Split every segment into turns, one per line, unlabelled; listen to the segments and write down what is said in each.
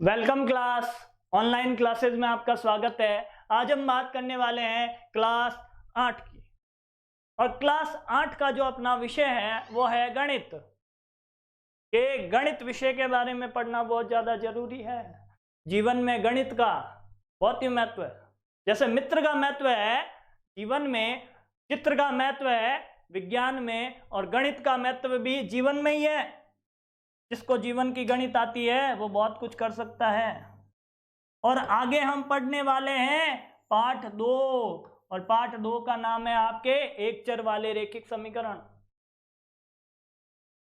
Welcome class. Online classes में आपका स्वागत है। आज हम बात करने वाले हैं क्लास 8 की। और क्लास 8 का जो अपना विषय है वो है गणित। ये गणित विषय के बारे में पढ़ना बहुत ज़्यादा जरूरी है। जीवन में गणित का बहुत ही महत्व है। जैसे मित्र का महत्व है जीवन में, चित्र का महत्व है विज्ञान में, और गणित का महत्व भी जीवन में ही है। जिसको जीवन की गणित आती है वो बहुत कुछ कर सकता है। और आगे हम पढ़ने वाले हैं पाठ 2, और पाठ 2 का नाम है आपके एक चर वाले रैखिक समीकरण।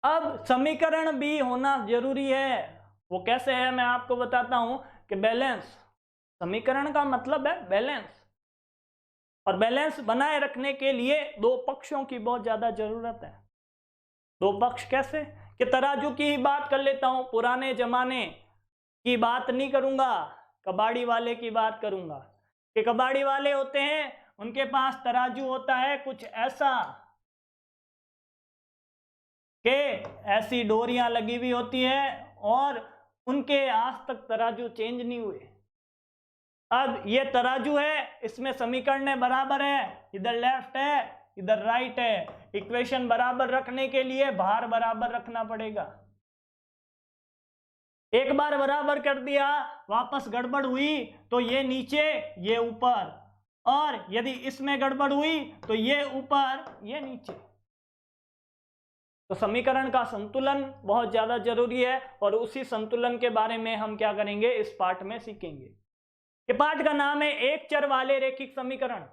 अब समीकरण भी होना जरूरी है। वो कैसे है मैं आपको बताता हूं कि बैलेंस, समीकरण का मतलब है बैलेंस, और बैलेंस बनाए रखने के लिए दो पक्षों की बहुत ज्यादा जरूरत है। दो पक्ष कैसे कि तराजू की ही बात कर लेता हूं। पुराने जमाने की बात नहीं करूंगा, कबाड़ी वाले की बात करूंगा। कि कबाड़ी वाले होते हैं, उनके पास तराजू होता है कुछ ऐसा कि ऐसी डोरियां लगी हुई होती है और उनके आज तक तराजू चेंज नहीं हुए। अब ये तराजू है, इसमें समीकरण बराबर है, इधर लेफ्ट है इधर राइट है। इक्वेशन बराबर रखने के लिए भार बराबर रखना पड़ेगा। एक बार बराबर कर दिया, वापस गड़बड़ हुई तो ये नीचे ये ऊपर, और यदि इसमें गड़बड़ हुई तो ये ऊपर ये नीचे। तो समीकरण का संतुलन बहुत ज्यादा जरूरी है, और उसी संतुलन के बारे में हम क्या करेंगे इस पाठ में सीखेंगे। ये पाठ का नाम है एक चर वाले रैखिक समीकरण।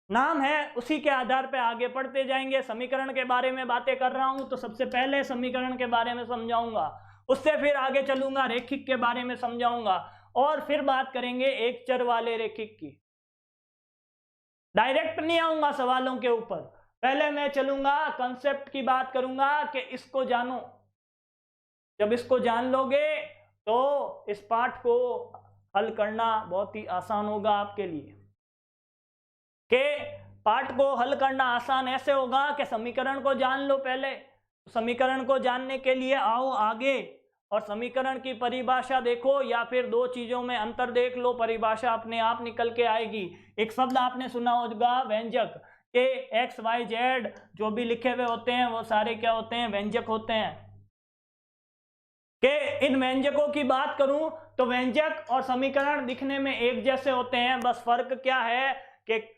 नाम है, उसी के आधार पर आगे पढ़ते जाएंगे। समीकरण के बारे में बातें कर रहा हूं तो सबसे पहले समीकरण के बारे में समझाऊंगा, उससे फिर आगे चलूंगा रैखिक के बारे में समझाऊंगा, और फिर बात करेंगे एक चर वाले रैखिक की। डायरेक्ट नहीं आऊंगा सवालों के ऊपर, पहले मैं चलूंगा कंसेप्ट की बात करूंगा कि इसको जानो। जब इसको जान लोगे तो इस पाठ को हल करना बहुत ही आसान होगा आपके लिए। कि पाठ को हल करना आसान ऐसे होगा कि समीकरण को जान लो पहले। समीकरण को जानने के लिए आओ आगे और समीकरण की परिभाषा देखो, या फिर दो चीजों में अंतर देख लो, परिभाषा अपने आप निकल के आएगी। एक शब्द आपने सुना होगा व्यंजक, के एक्स वाई जेड जो भी लिखे हुए होते हैं वो सारे क्या होते हैं, व्यंजक होते हैं। कि इन व्यंजकों की बात करूं तो व्यंजक और समीकरण दिखने में एक जैसे होते हैं, बस फर्क क्या है कि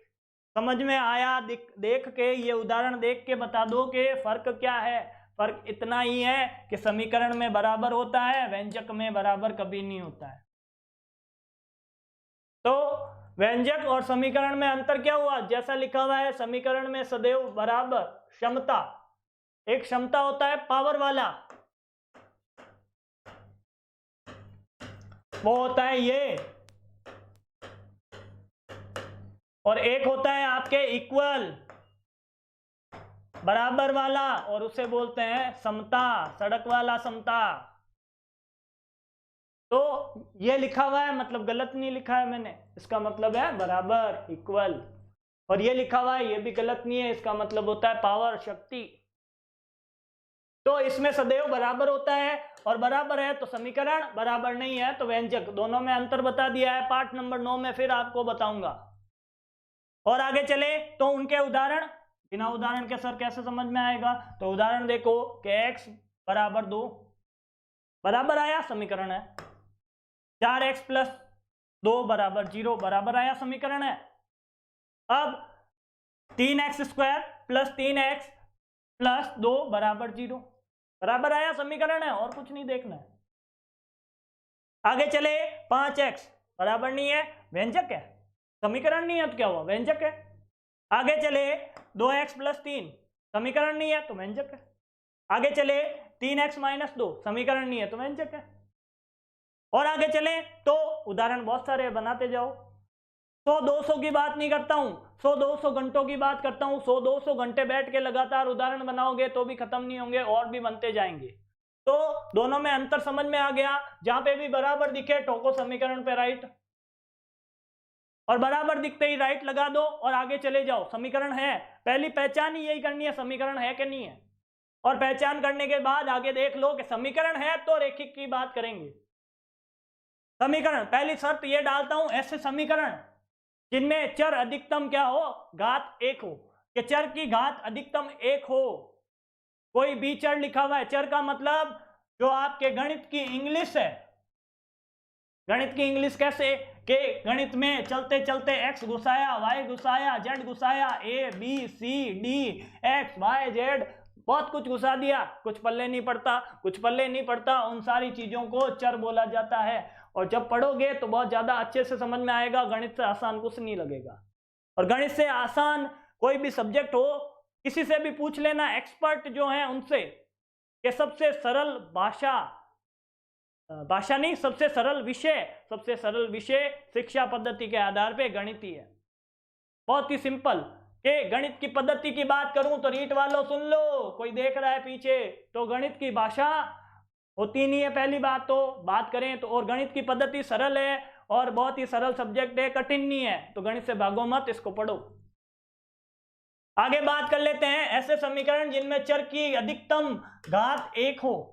समझ में आया देख के, ये उदाहरण देख के बता दो कि फर्क क्या है। फर्क इतना ही है कि समीकरण में बराबर होता है, व्यंजक में बराबर कभी नहीं होता है। तो व्यंजक और समीकरण में अंतर क्या हुआ, जैसा लिखा हुआ है समीकरण में सदैव बराबर क्षमता, एक क्षमता होता है पावर वाला, वो होता है ये, और एक होता है आपके इक्वल बराबर वाला, और उसे बोलते हैं समता, सड़क वाला समता। तो ये लिखा हुआ है मतलब गलत नहीं लिखा है मैंने, इसका मतलब है बराबर इक्वल। और ये लिखा हुआ है ये भी गलत नहीं है, इसका मतलब होता है पावर शक्ति। तो इसमें सदैव बराबर होता है, और बराबर है तो समीकरण, बराबर नहीं है तो व्यंजक। दोनों में अंतर बता दिया है, पाठ नंबर 9 में फिर आपको बताऊंगा। और आगे चले तो उनके उदाहरण, बिना उदाहरण के सर कैसे समझ में आएगा। तो उदाहरण देखो कि x बराबर 2 बराबर आया, समीकरण है। 4x प्लस 2 बराबर 0 बराबर आया, समीकरण है। अब 3x square plus 3x plus 2 बराबर 0 बराबर आया, समीकरण है, और कुछ नहीं देखना है। आगे चले 5x बराबर नहीं है, व्यंजक है, समीकरण नहीं है तो क्या हुआ, व्यंजक है। आगे चले 2x प्लस 3 समीकरण नहीं है तो व्यंजक है। आगे चले 3x माइनस 2 समीकरण नहीं है तो व्यंजक है। और आगे चले तो उदाहरण बहुत सारे बनाते जाओ। 100-200 की बात नहीं करता हूं, 100-200 घंटों की बात करता हूं। 100-200 घंटे बैठ के लगातार उदाहरण बनाओगे तो भी खत्म नहीं होंगे, और भी बनते जाएंगे। तो दोनों में अंतर समझ में आ गया। जहां पे भी बराबर दिखे ठोको समीकरण पे राइट, और बराबर दिखते ही राइट लगा दो और आगे चले जाओ। समीकरण है, पहली पहचान ही यही करनी है, समीकरण है कि नहीं है। और पहचान करने के बाद आगे देख लो कि समीकरण है तो रैखिक की बात करेंगे। समीकरण पहली शर्त ये डालता हूं, ऐसे समीकरण जिनमें चर अधिकतम क्या हो, घात 1 हो, कि चर की घात अधिकतम 1 हो। कोई भी चर लिखा हुआ है, चर का मतलब जो आपके गणित की इंग्लिश है, गणित की इंग्लिश कैसे कि गणित में चलते चलते एक्स घुसाया, वाई घुसाया, जेड घुसाया, A B C D X Y Z, बहुत कुछ घुसा दिया, कुछ पल्ले नहीं पड़ता, कुछ पल्ले नहीं पड़ता, उन सारी चीजों को चर बोला जाता है। और जब पढ़ोगे तो बहुत ज्यादा अच्छे से समझ में आएगा, गणित से आसान कुछ नहीं लगेगा। और गणित से आसान कोई भी सब्जेक्ट हो, किसी से भी पूछ लेना, एक्सपर्ट जो है उनसे, कि सबसे सरल भाषा नहीं, सबसे सरल विषय शिक्षा पद्धति के आधार पे गणित ही है। बहुत ही सिंपल। कि गणित की पद्धति की बात करूं तो रीट वालों सुन लो, कोई देख रहा है पीछे, तो गणित की भाषा होती नहीं है, पहली बात तो बात करें तो। और गणित की पद्धति सरल है और बहुत ही सरल सब्जेक्ट है, कठिन नहीं है, तो गणित से भागो मत, इसको पढ़ो। आगे बात कर लेते हैं, ऐसे समीकरण जिनमें चर की अधिकतम घात 1 हो।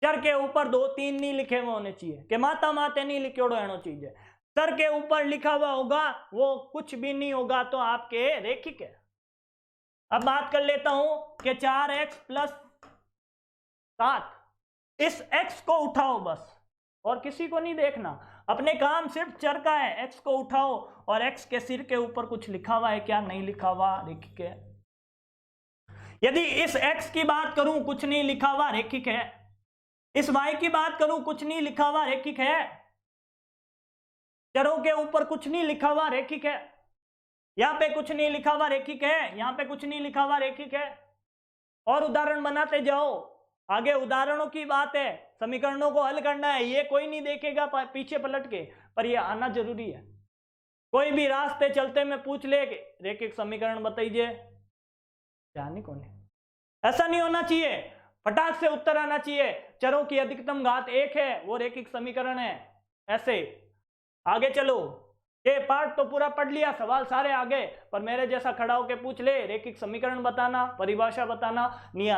चर के ऊपर 2 3 नहीं लिखे हुए होने चाहिए, कि माता माते नहीं लिखे होना चाहिए। चर के ऊपर लिखा हुआ होगा वो कुछ भी नहीं होगा तो आपके रेखिक है। अब बात कर लेता हूं कि 4x + 7, इस x को उठाओ बस, और किसी को नहीं देखना, अपने काम सिर्फ चर का है। x को उठाओ और x के सिर के ऊपर कुछ लिखा हुआ है क्या, नहीं लिखा हुआ, रेखिक है। यदि इस x की बात करूं, कुछ नहीं लिखा हुआ, रेखिक है। इस y की बात करूं, कुछ नहीं लिखा हुआ, रेखिक है। चरों के ऊपर कुछ नहीं लिखा हुआ, रेखिक है। यहां पे कुछ नहीं लिखा हुआ, रेखिक है। यहां पे कुछ नहीं लिखा हुआ, रेखिक है। और उदाहरण बनाते जाओ, आगे उदाहरणों की बात है, समीकरणों को हल करना है, ये कोई नहीं देखेगा पीछे पलट के, पर ये आना जरूरी है। कोई भी रास्ते चलते में पूछ ले रेखिक समीकरण बताइए, जाने कौन है, ऐसा नहीं होना चाहिए, फटाक से उत्तर आना चाहिए। चरों की अधिकतम घात 1 है, वो रेखिक समीकरण है। ऐसे आगे चलो, ये पार्ट तो पूरा पढ़ लिया, सवाल सारे आ गए, पर मेरे जैसा खड़ा होके पूछ ले रेखिक समीकरण बताना, परिभाषा बताना, नहीं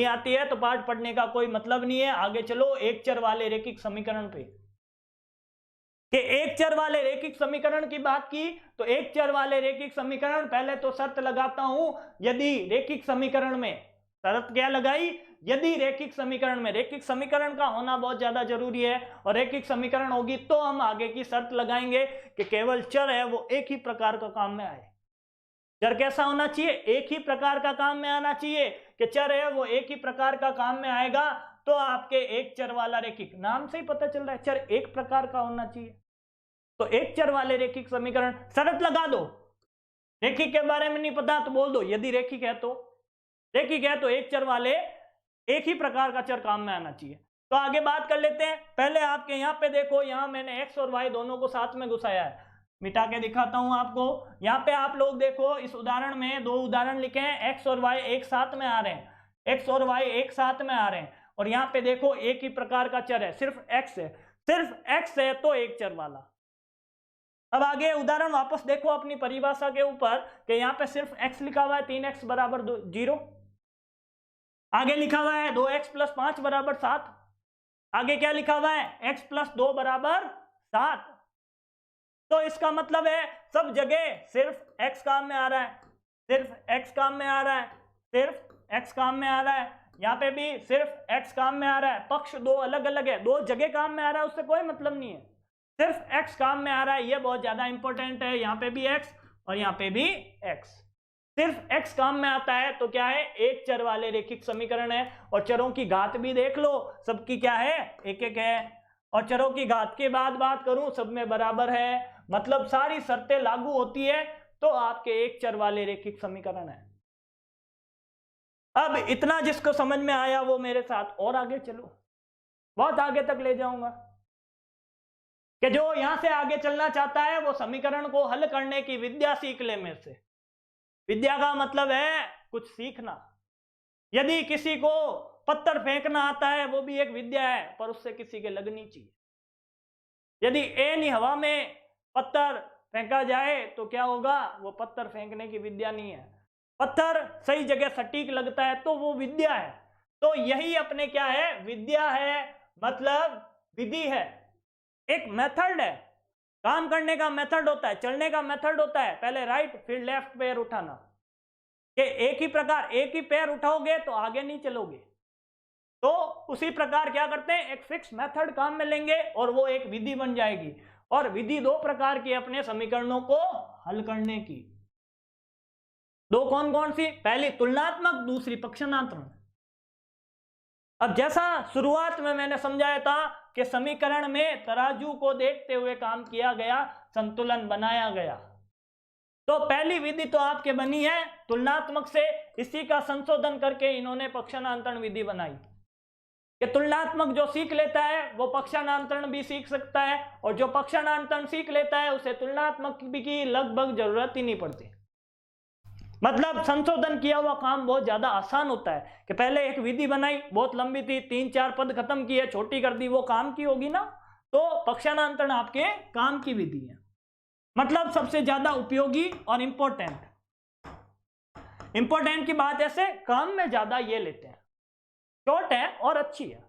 आती है तो पार्ट पढ़ने का कोई मतलब नहीं है। आगे चलो एक चर वाले रेखिक समीकरण पे, कि एक चर वाले रेखिक समीकरण की बात की, तो एक चर वाले रेखिक समीकरण, पहले तो शर्त लगाता हूं, यदि रेखिक समीकरण में, शर्त क्या लगाई, यदि रेखिक समीकरण में, रेखिक समीकरण का होना बहुत ज्यादा जरूरी है, और रेखिक समीकरण होगी तो हम आगे की शर्त लगाएंगे कि केवल चर है वो एक ही प्रकार का काम में आए। चर कैसा होना चाहिए, एक ही प्रकार का काम में आना चाहिए, कि चर है वो एक ही प्रकार का काम में आएगा, तो आपके एक चर वाला रेखिक, नाम से ही पता चल रहा है चर एक प्रकार का होना चाहिए, तो एक चर वाले रेखिक समीकरण। शर्त लगा दो, रेखिक के बारे में नहीं पता तो बोल दो, यदि रेखिक है तो एक चर वाले एक ही प्रकार का चर काम में आना चाहिए। तो आगे बात कर लेते हैं। पहले आपके यहाँ पे देखो, यहाँ मैंने x और y दोनों को साथ में घुसाया है, मिटा के दिखाता हूं आपको। यहाँ पे आप लोग देखो, इस उदाहरण में 2 उदाहरण लिखे हैं, x और y एक साथ में आ रहे हैं, x और y एक साथ में आ रहे हैं, और यहाँ पे देखो एक ही प्रकार का चर है, सिर्फ x है तो एक चर वाला। अब आगे उदाहरण वापस देखो अपनी परिभाषा के ऊपर, कि यहाँ पे सिर्फ x लिखा हुआ है, 3x = 0, आगे लिखा हुआ है 2x + 5 = 7, आगे क्या लिखा हुआ है, x + 2 = 7। तो इसका मतलब है सब जगह सिर्फ x काम में आ रहा है, सिर्फ x काम में आ रहा है, सिर्फ x काम में आ रहा है, यहाँ पे भी सिर्फ x काम में आ रहा है। पक्ष 2 अलग अलग है, 2 जगह काम में आ रहा है, उससे कोई मतलब नहीं है, सिर्फ x काम में आ रहा है, ये बहुत ज्यादा इंपॉर्टेंट है। यहाँ पे भी x और यहाँ पे भी x, सिर्फ x काम में आता है तो क्या है, एक चर वाले रेखिक समीकरण है। और चरों की घात भी देख लो, सबकी क्या है, 1 है। और चरों की घात के बाद बात करूं, सब में बराबर है, मतलब सारी शर्तें लागू होती है, तो आपके एक चर वाले रेखिक समीकरण है। अब इतना जिसको समझ में आया वो मेरे साथ और आगे चलो, बहुत आगे तक ले जाऊंगा, कि जो यहां से आगे चलना चाहता है वो समीकरण को हल करने की विद्या सीख ले मेरे से। विद्या का मतलब है कुछ सीखना। यदि किसी को पत्थर फेंकना आता है वो भी एक विद्या है, पर उससे किसी के लगनी चाहिए। यदि एनी हवा में पत्थर फेंका जाए तो क्या होगा, वो पत्थर फेंकने की विद्या नहीं है। पत्थर सही जगह सटीक लगता है तो वो विद्या है। तो यही अपने क्या है, विद्या है, मतलब विधि है। एक मेथड है, काम करने का मेथड होता है, चलने का मेथड होता है, पहले राइट फिर लेफ्ट पैर उठाना, कि एक ही प्रकार एक ही पैर उठाओगे तो आगे नहीं चलोगे। तो उसी प्रकार क्या करते हैं, एक फिक्स मेथड काम में लेंगे और वो एक विधि बन जाएगी। और विधि दो प्रकार की अपने समीकरणों को हल करने की। दो कौन कौन सी, पहली तुलनात्मक, दूसरी पक्षांतरण। अब जैसा शुरुआत में मैंने समझाया था कि समीकरण में तराजू को देखते हुए काम किया गया, संतुलन बनाया गया। तो पहली विधि तो आपके बनी है तुलनात्मक से, इसी का संशोधन करके इन्होंने पक्षांतरण विधि बनाई कि तुलनात्मक जो सीख लेता है वो पक्षांतरण भी सीख सकता है, और जो पक्षांतरण सीख लेता है उसे तुलनात्मक की लगभग जरूरत ही नहीं पड़ती। मतलब संशोधन किया हुआ काम बहुत ज्यादा आसान होता है कि पहले एक विधि बनाई, बहुत लंबी थी, 3-4 पद खत्म किए, छोटी कर दी, वो काम की होगी ना। तो पक्षांतरण आपके काम की विधि है, मतलब सबसे ज्यादा उपयोगी और इंपॉर्टेंट की बात ऐसे काम में ज्यादा ये लेते हैं, शॉर्ट है और अच्छी है।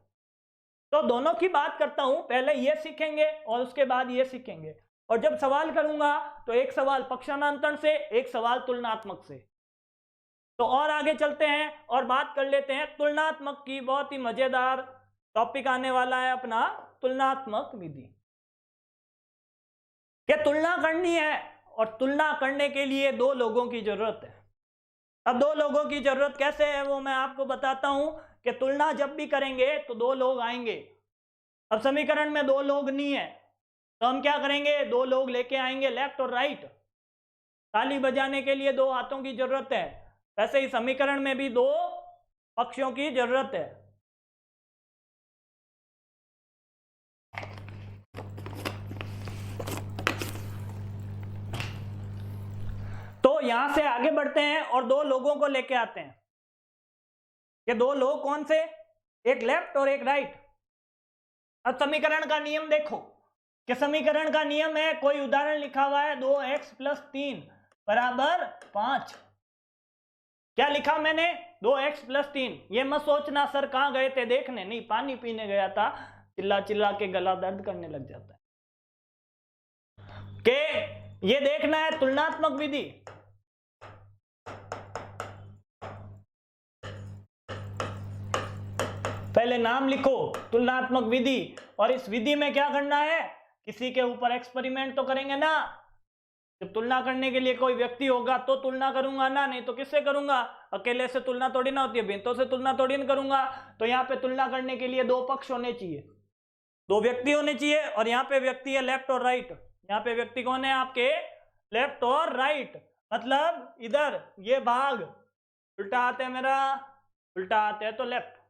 तो दोनों की बात करता हूं, पहले ये सीखेंगे और उसके बाद ये सीखेंगे। और जब सवाल करूंगा तो एक सवाल पक्षांतरण से, एक सवाल तुलनात्मक से। तो और आगे चलते हैं और बात कर लेते हैं तुलनात्मक की। बहुत ही मजेदार टॉपिक आने वाला है अपना, तुलनात्मक विधि। क्या तुलना करनी है, और तुलना करने के लिए दो लोगों की जरूरत है। अब दो लोगों की जरूरत कैसे है वो मैं आपको बताता हूं कि तुलना जब भी करेंगे तो दो लोग आएंगे। अब समीकरण में दो लोग नहीं है तो हम क्या करेंगे, दो लोग लेके आएंगे, लेफ्ट और राइट। ताली बजाने के लिए दो हाथों की जरूरत है, वैसे ही समीकरण में भी दो पक्षों की जरूरत है। तो यहां से आगे बढ़ते हैं और दो लोगों को लेके आते हैं। ये दो लोग कौन से, एक लेफ्ट और एक राइट। अब समीकरण का नियम देखो कि समीकरण का नियम है, कोई उदाहरण लिखा हुआ है 2x + 3 = 5। क्या लिखा मैंने, 2x + 3। ये मत सोचना सर कहां गए थे देखने, नहीं, पानी पीने गया था, चिल्ला चिल्ला के गला दर्द करने लग जाता है। कि ये देखना है तुलनात्मक विधि। पहले नाम लिखो तुलनात्मक विधि, और इस विधि में क्या करना है, किसी के ऊपर एक्सपेरिमेंट तो करेंगे ना। जब तुलना करने के लिए कोई व्यक्ति होगा तो तुलना करूंगा ना, नहीं तो किससे करूंगा, अकेले से तुलना थोड़ी ना होती है, बेंतों से तुलना थोड़ी ना करूंगा। तो यहाँ पे तुलना करने के लिए दो पक्ष होने चाहिए, दो व्यक्ति होने चाहिए, और यहाँ पे व्यक्ति है लेफ्ट और राइट। यहाँ पे व्यक्ति कौन है आपके, लेफ्ट और राइट। मतलब इधर ये भाग उल्टा हाथ है मेरा, उल्टा हाथ है तो लेफ्ट,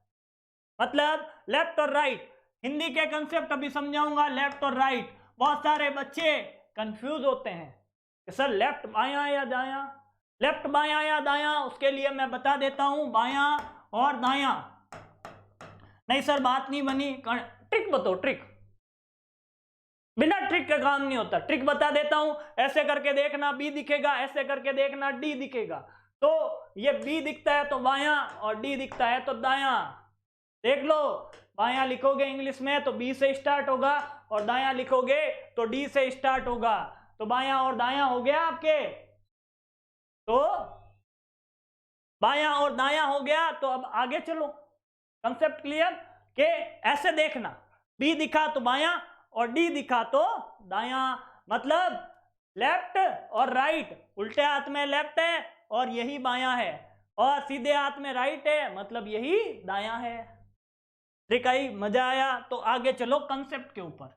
मतलब लेफ्ट और राइट। हिंदी के कंसेप्ट अभी समझाऊंगा, लेफ्ट और राइट। बहुत सारे बच्चे कंफ्यूज होते हैं कि सर लेफ्ट बायां या दायां, लेफ्ट बायां या दायां, उसके लिए मैं बता देता हूं बायां और दायां। नहीं सर बात नहीं बनी, ट्रिक बताओ, ट्रिक, बिना ट्रिक का काम नहीं होता। ट्रिक बता देता हूं, ऐसे करके देखना बी दिखेगा, ऐसे करके देखना डी दिखेगा। तो ये बी दिखता है तो बायां और डी दिखता है तो दायां। देख लो, बायां लिखोगे इंग्लिश में तो बी से स्टार्ट होगा, और दायां लिखोगे तो डी से स्टार्ट होगा। तो बायां और दायां हो गया आपके, तो बायां और दायां हो गया। तो अब आगे चलो, कंसेप्ट क्लियर, कि ऐसे देखना, बी दिखा तो बायां और डी दिखा तो दायां। मतलब लेफ्ट और राइट, उल्टे हाथ में लेफ्ट है और यही बायां है, और सीधे हाथ में राइट है, मतलब यही दायां है। ठीक आई, मजा आया। तो आगे चलो कंसेप्ट के ऊपर,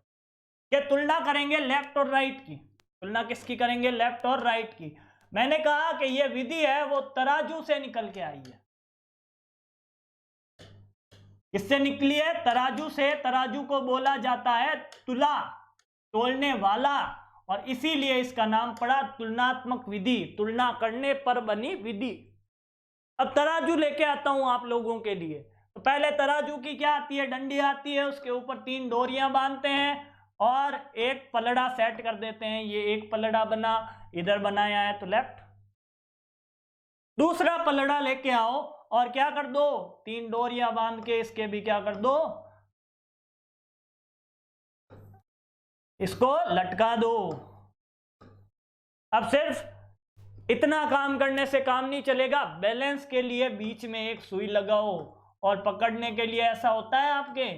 कि तुलना करेंगे लेफ्ट और राइट की। तुलना किसकी करेंगे, लेफ्ट और राइट की। मैंने कहा कि यह विधि है वो तराजू से निकल के आई है। किससे निकली है, तराजू से। तराजू को बोला जाता है तुला, तोलने वाला, और इसीलिए इसका नाम पड़ा तुलनात्मक विधि, तुलना करने पर बनी विधि। अब तराजू लेके आता हूं आप लोगों के लिए। तो पहले तराजू की क्या आती है, डंडी आती है, उसके ऊपर 3 डोरियां बांधते हैं और एक पलड़ा सेट कर देते हैं। ये एक पलड़ा बना, इधर बनाया है तो लेफ्ट। दूसरा पलड़ा लेके आओ और क्या कर दो, 3 डोरियां बांध के इसके भी क्या कर दो, इसको लटका दो। अब सिर्फ इतना काम करने से काम नहीं चलेगा, बैलेंस के लिए बीच में एक सुई लगाओ, और पकड़ने के लिए ऐसा होता है आपके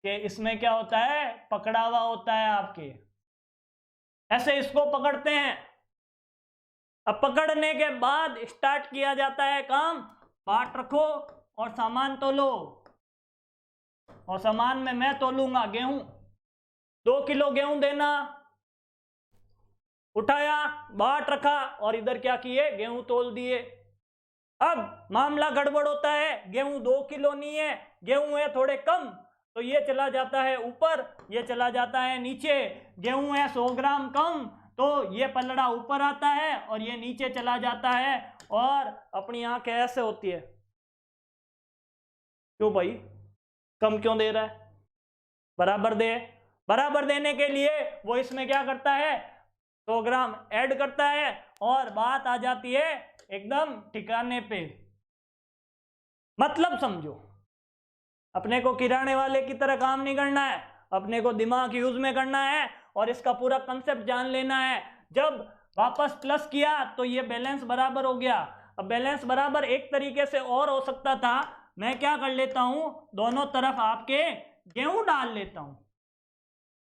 कि इसमें क्या होता है, पकड़ा हुआ होता है आपके, ऐसे इसको पकड़ते हैं। अब पकड़ने के बाद स्टार्ट किया जाता है काम, बाट रखो और सामान तोलो, और सामान में मैं तोलूंगा गेहूं, 2 किलो गेहूं देना, उठाया, बाट रखा, और इधर क्या किए, गेहूं तोल दिए। अब मामला गड़बड़ होता है, गेहूं 2 किलो नहीं है, गेहूं है थोड़े कम, तो ये चला जाता है ऊपर, ये चला जाता है नीचे। गेहूं है 100 ग्राम कम, तो ये पलड़ा ऊपर आता है और ये नीचे चला जाता है, और अपनी आंख ऐसे होती है, क्यों भाई कम क्यों दे रहा है, बराबर दे। बराबर देने के लिए वो इसमें क्या करता है, 100 ग्राम ऐड करता है, और बात आ जाती है एकदम ठिकाने पे। मतलब समझो, अपने को किराने वाले की तरह काम नहीं करना है, अपने को दिमाग यूज में करना है, और इसका पूरा कंसेप्ट जान लेना है। जब वापस प्लस किया तो ये बैलेंस बराबर हो गया। अब बैलेंस बराबर एक तरीके से और हो सकता था, मैं क्या कर लेता हूं, दोनों तरफ आपके गेहूं डाल लेता हूं,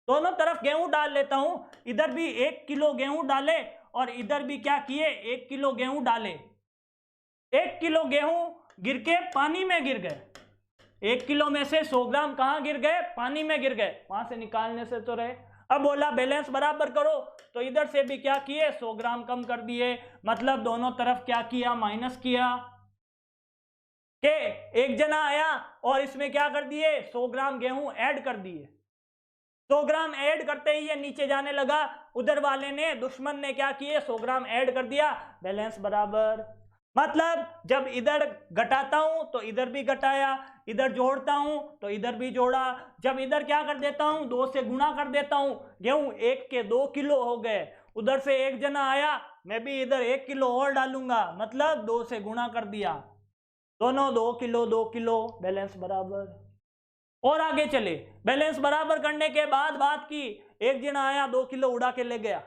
दोनों तरफ गेहूं डाल लेता हूं, इधर भी 1 किलो गेहूं डाले और इधर भी क्या किए, 1 किलो गेहूं डाले। 1 किलो गेहूं गिर के पानी में गिर गए, 1 किलो में से 100 ग्राम कहां गिर गए, पानी में गिर गए, वहां से निकालने से तो रहे। अब बोला बैलेंस बराबर करो, तो इधर से भी क्या किए, 100 ग्राम कम कर दिए, मतलब दोनों तरफ क्या किया, माइनस किया। के एक जना आया और इसमें क्या कर दिए, 100 ग्राम गेहूं ऐड कर दिए, 100 ग्राम ऐड करते ही ये नीचे जाने लगा, उधर वाले ने, दुश्मन ने क्या किए, 100 ग्राम ऐड कर दिया, बैलेंस बराबर। मतलब जब इधर घटाता हूं तो इधर भी घटाया, इधर जोड़ता हूं तो इधर भी जोड़ा, जब इधर क्या कर देता हूं, 2 से गुणा कर देता हूं, गेहूं 1 के 2 किलो हो गए, उधर से एक जना आया, मैं भी इधर 1 किलो और डालूंगा, मतलब 2 से गुणा कर दिया, दोनों 2 किलो 2 किलो, बैलेंस बराबर। और आगे चले, बैलेंस बराबर करने के बाद बात की, एक जना आया 2 किलो उड़ा के ले गया,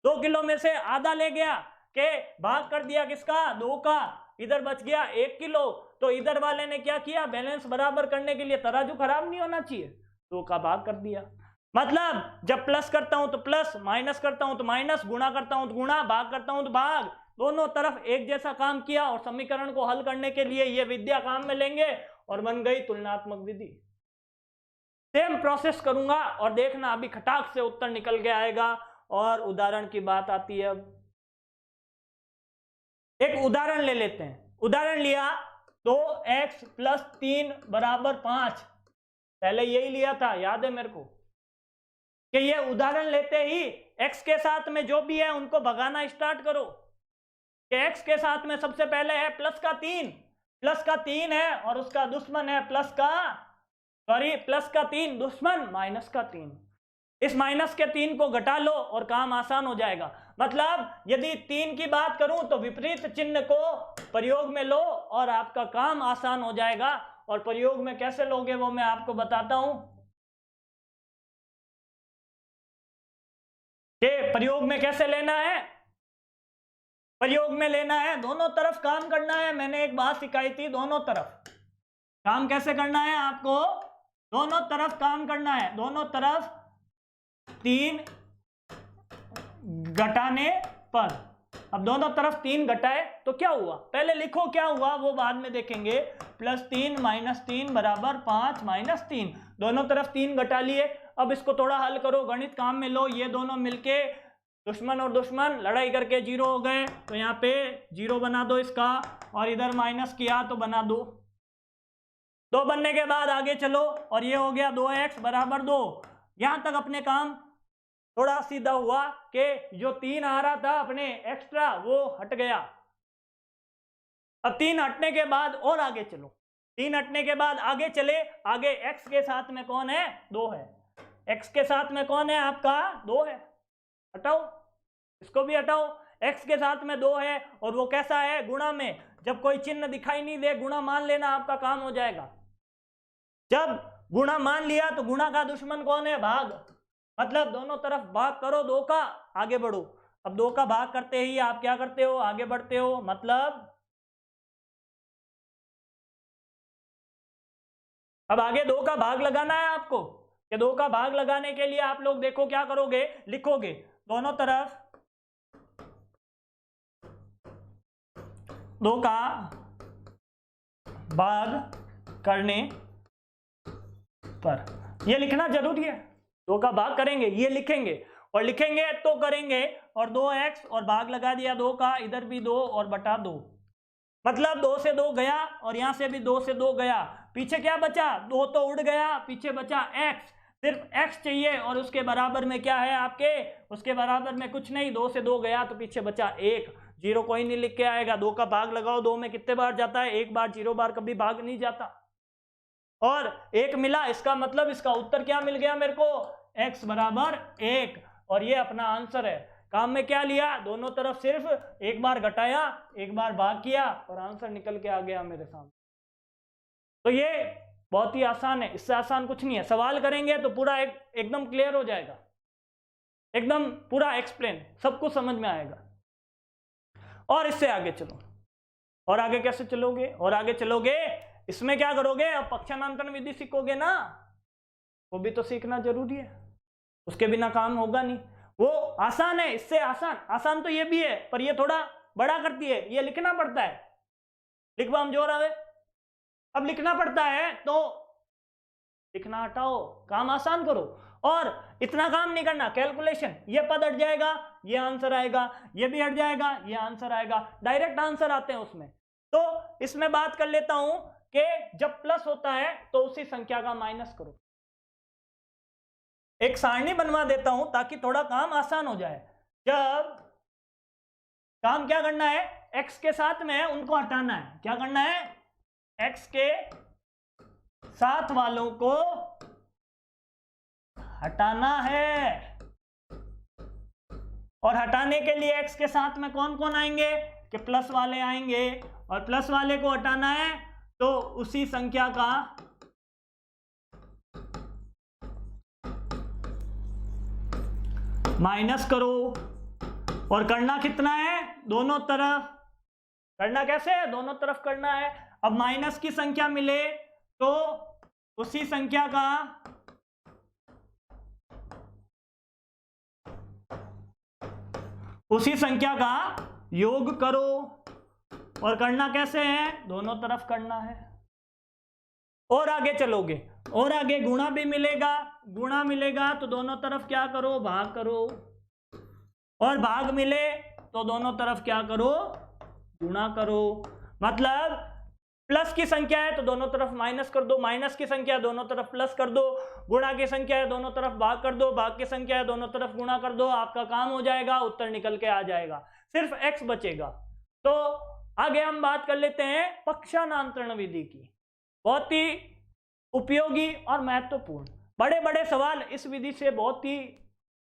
2 किलो में से आधा ले गया, के भाग कर दिया किसका, 2 का, इधर बच गया 1 किलो, तो इधर वाले ने क्या किया, बैलेंस बराबर करने के लिए तराजू खराब नहीं होना चाहिए, 2 का भाग कर दिया। मतलब जब प्लस करता हूं तो प्लस, माइनस करता हूं तो माइनस, गुणा करता हूं तो गुणा, भाग करता हूं तो भाग, दोनों तरफ एक जैसा काम किया, और समीकरण को हल करने के लिए ये विद्या काम में लेंगे, और बन गई तुलनात्मक विधि। सेम प्रोसेस करूंगा और देखना अभी खटाक से उत्तर निकल के आएगा। और उदाहरण की बात आती है, अब एक उदाहरण ले लेते हैं। उदाहरण लिया 2x + 3 = 5, पहले यही लिया था, याद है मेरे को, कि ये उदाहरण लेते ही x के साथ में जो भी है उनको भगाना स्टार्ट करो, कि x के साथ में सबसे पहले है प्लस का 3 है, और उसका दुश्मन है प्लस का 3 दुश्मन -3, इस -3 को घटा लो और काम आसान हो जाएगा। मतलब यदि 3 की बात करूं तो विपरीत चिन्ह को प्रयोग में लो और आपका काम आसान हो जाएगा। और प्रयोग में कैसे लोगे वो मैं आपको बताता हूं, कि प्रयोग में कैसे लेना है। प्रयोग में लेना है, दोनों तरफ काम करना है। मैंने एक बात सिखाई थी, दोनों तरफ काम कैसे करना है आपको, दोनों तरफ काम करना है, दोनों तरफ 3 घटाने पर। अब दोनों तरफ 3 घटाए तो क्या हुआ, पहले लिखो क्या हुआ वो बाद में देखेंगे। +3 -3 = 5 - 3, दोनों तरफ 3 घटा लिए। अब इसको थोड़ा हल करो, गणित काम में लो, ये दोनों मिलके दुश्मन और दुश्मन लड़ाई करके 0 हो गए, तो यहाँ पे 0 बना दो इसका, और इधर माइनस किया तो बना 2 बनने के बाद आगे चलो, और ये हो गया 2x = 2। यहां तक अपने काम थोड़ा सीधा हुआ, कि जो 3 आ रहा था अपने एक्स्ट्रा वो हट गया। अब 3 हटने के बाद और आगे चलो, 3 हटने के बाद आगे चले, आगे x के साथ में कौन है, 2 है, x के साथ में कौन है आपका, 2 है, हटाओ इसको भी हटाओ, x के साथ में 2 है, और वो कैसा है, गुणा में। जब कोई चिन्ह दिखाई नहीं दे गुणा मान लेना, आपका काम हो जाएगा। जब गुणा मान लिया तो गुणा का दुश्मन कौन है, भाग, मतलब दोनों तरफ भाग करो 2 का, आगे बढ़ो। अब 2 का भाग करते ही आप क्या करते हो, आगे बढ़ते हो। मतलब अब आगे 2 का भाग लगाना है आपको, कि 2 का भाग लगाने के लिए आप लोग देखो क्या करोगे, लिखोगे दोनों तरफ 2 का भाग करने पर, ये लिखना जरूरी है। 2 का भाग करेंगे, ये लिखेंगे, और लिखेंगे तो करेंगे, और 2x और भाग लगा दिया 2 का, इधर भी 2 और बटा 2, मतलब 2 से 2 गया और यहां से भी 2 से 2 गया, पीछे क्या बचा, 2 तो उड़ गया, पीछे बचा x, सिर्फ x चाहिए, और उसके बराबर में क्या है आपके, उसके बराबर में कुछ नहीं, 2 से 2 गया तो पीछे बचा 1, 0 कोई नहीं लिख के आएगा। 2 का भाग लगाओ, 2 में कितने बार जाता है, 1 बार, 0 बार कभी भाग नहीं जाता, और 1 मिला, इसका मतलब इसका उत्तर क्या मिल गया मेरे को, x बराबर 1, और ये अपना आंसर है। काम में क्या लिया, दोनों तरफ सिर्फ 1 बार घटाया, 1 बार भाग किया, और आंसर निकल के आ गया मेरे सामने। तो ये बहुत ही आसान है, इससे आसान कुछ नहीं है। सवाल करेंगे तो पूरा एकदम क्लियर हो जाएगा, एकदम पूरा एक्सप्लेन, सबको समझ में आएगा। और इससे आगे चलो, और आगे कैसे चलोगे, और आगे चलोगे इसमें क्या करोगे, अब पक्षांतरण विधि सीखोगे ना, वो भी तो सीखना जरूरी है, उसके बिना काम होगा नहीं। वो आसान है, इससे आसान तो ये भी है, पर ये थोड़ा बड़ा करती है, ये लिखना पड़ता है। लिखवा हम जोर आवे, अब लिखना पड़ता है तो लिखना हटाओ, काम आसान करो, और इतना काम नहीं करना, कैलकुलेशन, ये पद हट जाएगा, ये आंसर आएगा, ये भी हट जाएगा, ये आंसर आएगा, डायरेक्ट आंसर आते हैं उसमें। तो इसमें बात कर लेता हूं कि जब प्लस होता है तो उसी संख्या का माइनस करो। एक सारणी बनवा देता हूं ताकि थोड़ा काम आसान हो जाए। जब काम क्या करना है, x के साथ में उनको हटाना है, क्या करना है, x के साथ वालों को हटाना है, और हटाने के लिए x के साथ में कौन कौन आएंगे, कि प्लस वाले आएंगे, और प्लस वाले को हटाना है तो उसी संख्या का माइनस करो, और करना कितना है, दोनों तरफ करना, कैसे है, दोनों तरफ करना है। अब माइनस की संख्या मिले तो उसी संख्या का योग करो, और करना कैसे है, दोनों तरफ करना है। और आगे चलोगे, और आगे गुणा भी मिलेगा, गुणा मिलेगा तो दोनों तरफ क्या करो, भाग करो, और भाग मिले तो दोनों तरफ क्या करो, गुणा करो। मतलब प्लस की संख्या है तो दोनों तरफ माइनस कर दो, माइनस की संख्या है दोनों तरफ प्लस कर दो, गुणा की संख्या है दोनों तरफ भाग कर दो, भाग की संख्या है दोनों तरफ गुणा कर दो, आपका काम हो जाएगा, उत्तर निकल के आ जाएगा, सिर्फ x बचेगा। तो आगे हम बात कर लेते हैं पक्षांतरण विधि की, बहुत ही उपयोगी और महत्वपूर्ण। बड़े बड़े सवाल इस विधि से बहुत ही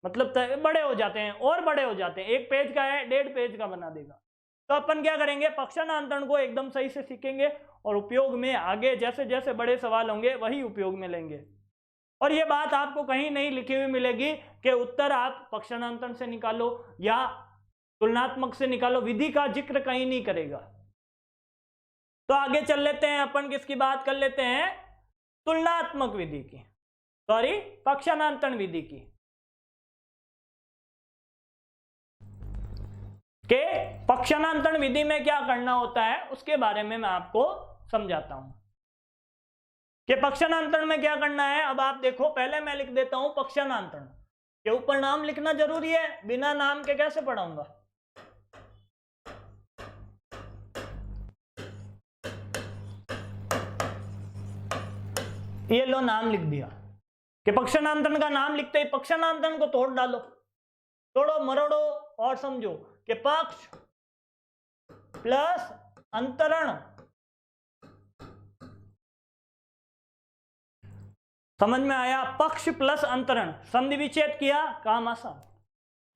मतलब बड़े हो जाते हैं, और बड़े हो जाते हैं, 1 पेज का है 1.5 पेज का बना देगा। तो अपन क्या करेंगे, पक्षांतरण को एकदम सही से सीखेंगे, और उपयोग में आगे जैसे जैसे बड़े सवाल होंगे वही उपयोग में लेंगे। और ये बात आपको कहीं नहीं लिखी हुई मिलेगी कि उत्तर आप पक्षांतरण से निकालो या तुलनात्मक से निकालो, विधि का जिक्र कहीं नहीं करेगा। तो आगे चल लेते हैं, अपन किसकी बात कर लेते हैं, तुलनात्मक विधि की, सॉरी पक्षांतरण विधि की। के पक्षांतरण विधि में क्या करना होता है उसके बारे में मैं आपको समझाता हूं कि पक्षांतरण में क्या करना है। अब आप देखो, पहले मैं लिख देता हूं पक्षांतरण के ऊपर नाम लिखना जरूरी है, बिना नाम के कैसे पढ़ाऊंगा। ये लो नाम लिख दिया कि पक्षांतरण का नाम लिखते ही पक्षांतरण को तोड़ डालो, तोड़ो मरोड़ो और समझो कि पक्ष प्लस अंतरण, समझ में आया, पक्ष प्लस अंतरण, संधि विच्छेद किया, काम आसान।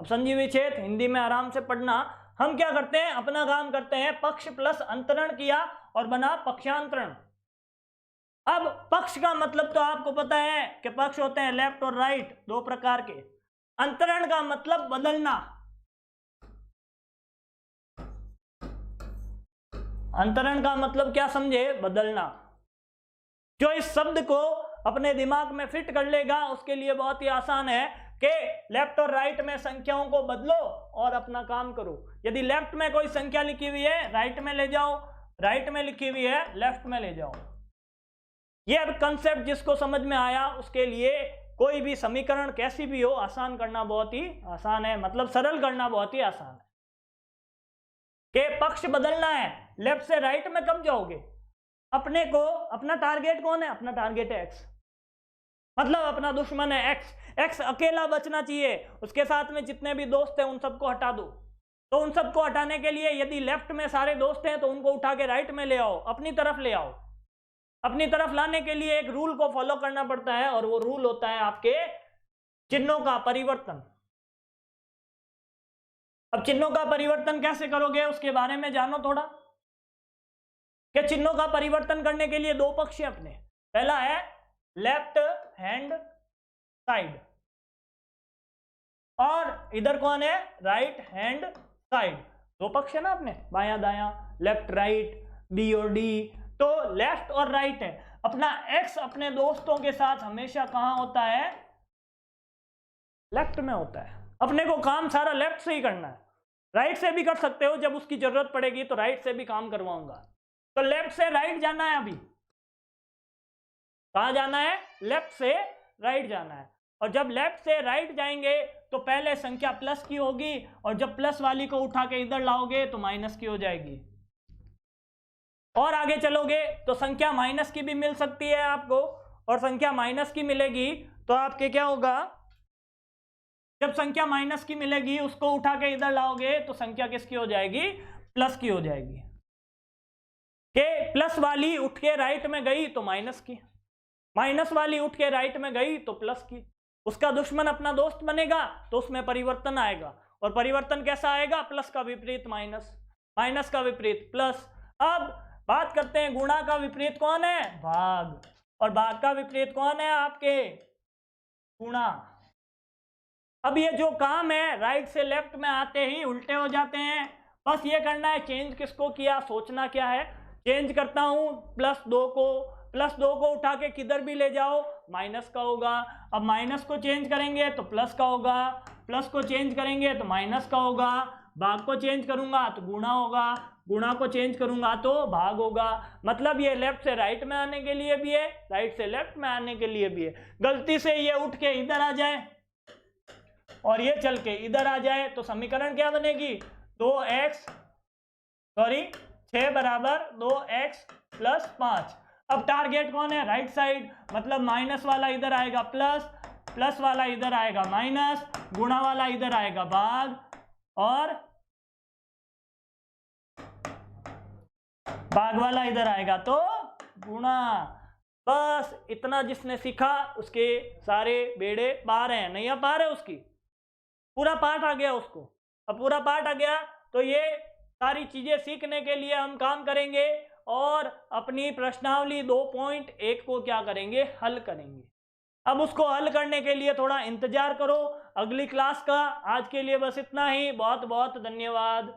अब संधि विच्छेद हिंदी में आराम से पढ़ना, हम क्या करते हैं, अपना काम करते हैं, पक्ष प्लस अंतरण किया और बना पक्षांतरण। अब पक्ष का मतलब तो आपको पता है कि पक्ष होते हैं लेफ्ट और राइट, दो प्रकार के। अंतरण का मतलब बदलना। अंतरण का मतलब क्या समझे? बदलना। जो इस शब्द को अपने दिमाग में फिट कर लेगा उसके लिए बहुत ही आसान है कि लेफ्ट और राइट में संख्याओं को बदलो और अपना काम करो। यदि लेफ्ट में कोई संख्या लिखी हुई है राइट में ले जाओ, राइट में लिखी हुई है लेफ्ट में ले जाओ। ये अब कंसेप्ट जिसको समझ में आया उसके लिए कोई भी समीकरण कैसी भी हो आसान करना बहुत ही आसान है, मतलब सरल करना बहुत ही आसान है। कि पक्ष बदलना है, लेफ्ट से राइट में कब जाओगे? अपने को, अपना टारगेट कौन है? अपना टारगेट है एक्स, मतलब अपना दुश्मन है एक्स। एक्स अकेला बचना चाहिए, उसके साथ में जितने भी दोस्त हैं उन सबको हटा दो। तो उन सबको हटाने के लिए यदि लेफ्ट में सारे दोस्त हैं तो उनको उठा के राइट में ले आओ, अपनी तरफ ले आओ। अपनी तरफ लाने के लिए एक रूल को फॉलो करना पड़ता है और वो रूल होता है आपके चिन्हों का परिवर्तन। अब चिन्हों का परिवर्तन कैसे करोगे उसके बारे में जानो थोड़ा। कि चिन्हों का परिवर्तन करने के लिए दो पक्ष हैं अपने। पहला है लेफ्ट हैंड साइड और इधर कौन है? Right hand side. दो पक्ष है ना अपने, बायां दायां, लेफ्ट राइट, बी और डी। तो लेफ्ट और राइट है। अपना एक्स अपने दोस्तों के साथ हमेशा कहां होता है? लेफ्ट में होता है। अपने को काम सारा लेफ्ट से ही करना है। राइट से भी कर सकते हो, जब उसकी जरूरत पड़ेगी तो राइट से भी काम करवाऊंगा। तो लेफ्ट से राइट जाना है। अभी कहां जाना है? लेफ्ट से राइट जाना है। और जब लेफ्ट से राइट जाएंगे तो पहले संख्या प्लस की होगी और जब प्लस वाली को उठा के इधर लाओगे तो माइनस की हो जाएगी। और आगे चलोगे तो संख्या माइनस की भी मिल सकती है आपको, और संख्या माइनस की मिलेगी तो आपके क्या होगा? जब संख्या माइनस की मिलेगी उसको उठा के इधर लाओगे तो संख्या किसकी हो जाएगी? प्लस की हो जाएगी। के प्लस वाली उठ के राइट में गई तो माइनस की, माइनस वाली उठ के राइट में गई तो प्लस की। उसका दुश्मन अपना दोस्त बनेगा तो उसमें परिवर्तन आएगा, और परिवर्तन कैसा आएगा? प्लस का विपरीत माइनस, माइनस का विपरीत प्लस। अब बात करते हैं गुणा का विपरीत कौन है? भाग। और भाग का विपरीत कौन है आपके? गुणा। अब ये जो काम है राइट से लेफ्ट में आते ही उल्टे हो जाते हैं। बस ये करना है, चेंज किसको किया, सोचना क्या है। चेंज करता हूं प्लस दो को उठा के किधर भी ले जाओ माइनस का होगा। अब माइनस को चेंज करेंगे तो प्लस का होगा, प्लस को चेंज करेंगे तो माइनस का होगा, भाग को चेंज करूंगा तो गुणा होगा, गुणा को चेंज करूंगा तो भाग होगा। मतलब ये लेफ्ट से राइट में आने के लिए भी है, राइट से लेफ्ट में आने के लिए भी है। गलती से ये उठ के इधर आ जाए और ये चल के इधर आ जाए तो समीकरण क्या बनेगी? 6 बराबर 2x प्लस 5। अब टारगेट कौन है? राइट साइड, मतलब माइनस वाला इधर आएगा प्लस, प्लस वाला इधर आएगा माइनस, गुणा वाला इधर आएगा भाग, और भाग वाला इधर आएगा तो गुणा। बस इतना जिसने सीखा उसके सारे बेड़े पार हैं। नहीं आ पा रहे उसकी पूरा पाठ आ गया उसको। अब पूरा पाठ आ गया तो ये सारी चीजें सीखने के लिए हम काम करेंगे और अपनी प्रश्नावली 2.1 को क्या करेंगे? हल करेंगे। अब उसको हल करने के लिए थोड़ा इंतजार करो अगली क्लास का। आज के लिए बस इतना ही। बहुत बहुत धन्यवाद।